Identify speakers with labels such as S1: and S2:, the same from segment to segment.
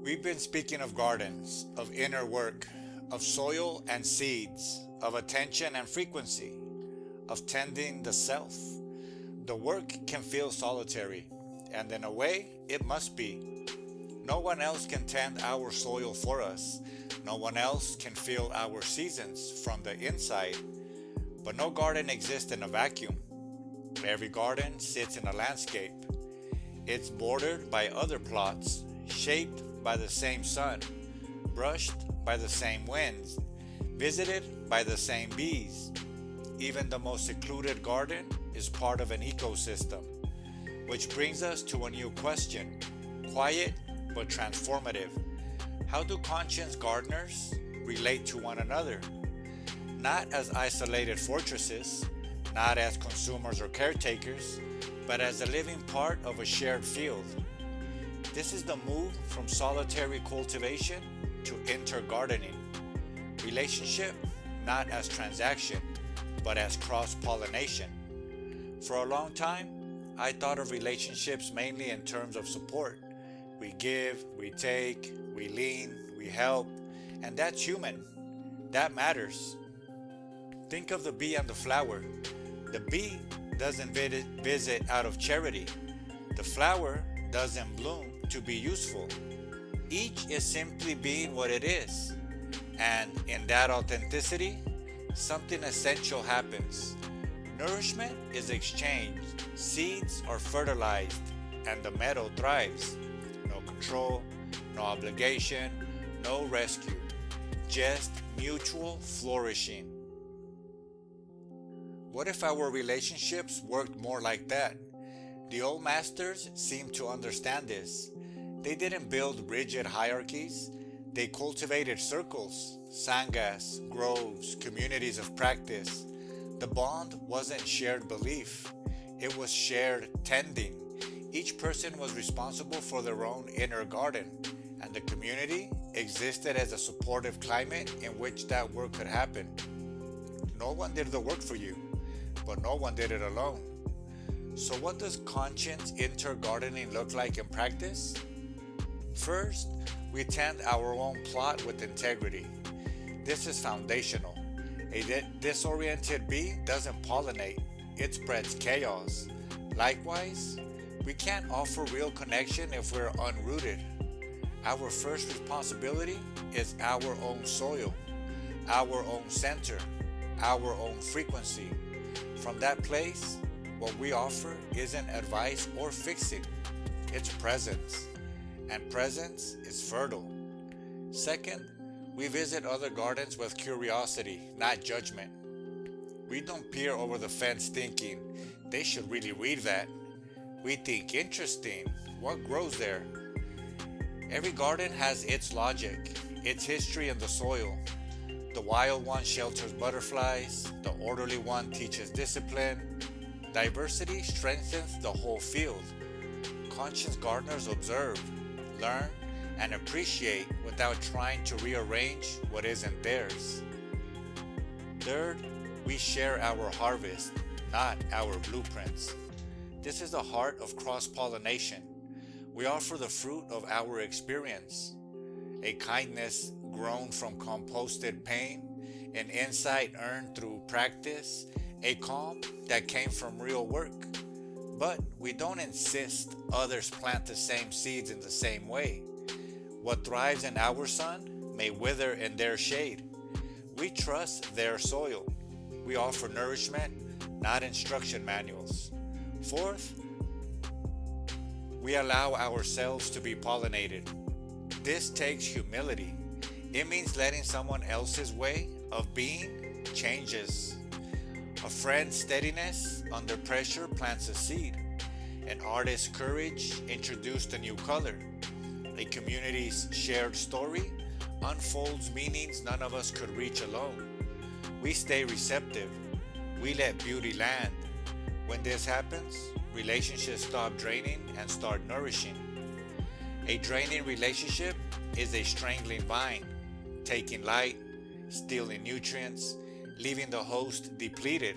S1: We've been speaking of gardens, of inner work, of soil and seeds, of attention and frequency, of tending the self. The work can feel solitary, and in a way, it must be. No one else can tend our soil for us. No one else can feel our seasons from the inside. But no garden exists in a vacuum. Every garden sits in a landscape. It's bordered by other plots, shaped by the same sun, brushed by the same winds, visited by the same bees. Even the most secluded garden is part of an ecosystem, which brings us to a new question, quiet but transformative. How do conscious gardeners relate to one another? Not as isolated fortresses, not as consumers or caretakers, but as a living part of a shared field. This is the move from solitary cultivation to intergardening. Relationship not as transaction, but as cross-pollination. For a long time, I thought of relationships mainly in terms of support. We give, we take, we lean, we help, and that's human. That matters. Think of the bee and the flower. The bee doesn't visit out of charity. The flower doesn't bloom to be useful. Each is simply being what it is. And in that authenticity, something essential happens. Nourishment is exchanged, seeds are fertilized, and the meadow thrives. No control, no obligation, no rescue, just mutual flourishing. What if our relationships worked more like that? The old masters seemed to understand this. They didn't build rigid hierarchies. They cultivated circles, sanghas, groves, communities of practice. The bond wasn't shared belief. It was shared tending. Each person was responsible for their own inner garden, and the community existed as a supportive climate in which that work could happen. No one did the work for you, but no one did it alone. So what does conscious intergardening look like in practice? First, we tend our own plot with integrity. This is foundational. A disoriented bee doesn't pollinate, it spreads chaos. Likewise, we can't offer real connection if we're unrooted. Our first responsibility is our own soil, our own center, our own frequency. From that place, what we offer isn't advice or fixing, it's presence. And presence is fertile. Second, we visit other gardens with curiosity, not judgment. We don't peer over the fence thinking, they should really read that. We think, interesting, what grows there? Every garden has its logic, its history in the soil. The wild one shelters butterflies, the orderly one teaches discipline. Diversity strengthens the whole field. Conscious gardeners observe, learn, and appreciate without trying to rearrange what isn't theirs. Third, we share our harvest, not our blueprints. This is the heart of cross-pollination. We offer the fruit of our experience, a kindness grown from composted pain, an insight earned through practice, a calm that came from real work. But we don't insist others plant the same seeds in the same way. What thrives in our sun may wither in their shade. We trust their soil. We offer nourishment, not instruction manuals. Fourth, we allow ourselves to be pollinated. This takes humility. It means letting someone else's way of being changes. A friend's steadiness under pressure plants a seed. An artist's courage introduced a new color. A community's shared story unfolds meanings none of us could reach alone. We stay receptive. We let beauty land. When this happens, relationships stop draining and start nourishing. A draining relationship is a strangling vine, taking light, stealing nutrients, leaving the host depleted.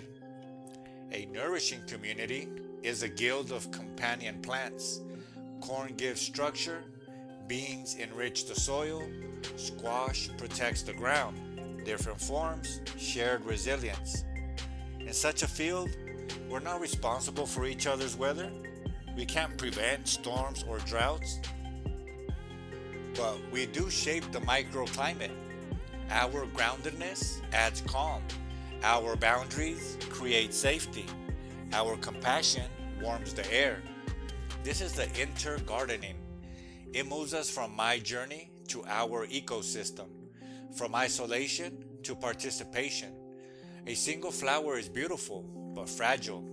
S1: A nourishing community is a guild of companion plants. Corn gives structure, Beans enrich the soil, squash protects the ground. Different forms, shared resilience. In such a field, we're not responsible for each other's weather. We can't prevent storms or droughts, but we do shape the microclimate. Our groundedness adds calm. Our boundaries create safety. Our compassion warms the air. This is the intergardening. It moves us from my journey to our ecosystem, from isolation to participation. A single flower is beautiful, but fragile.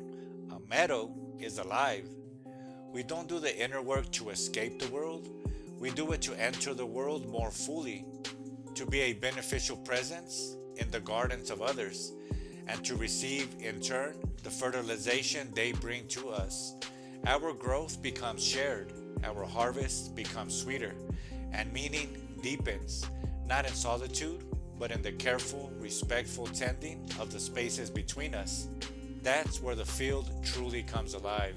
S1: A meadow is alive. We don't do the inner work to escape the world. We do it to enter the world more fully, to be a beneficial presence in the gardens of others, and to receive, in turn, the fertilization they bring to us. Our growth becomes shared, our harvest becomes sweeter, and meaning deepens, not in solitude, but in the careful, respectful tending of the spaces between us. That's where the field truly comes alive.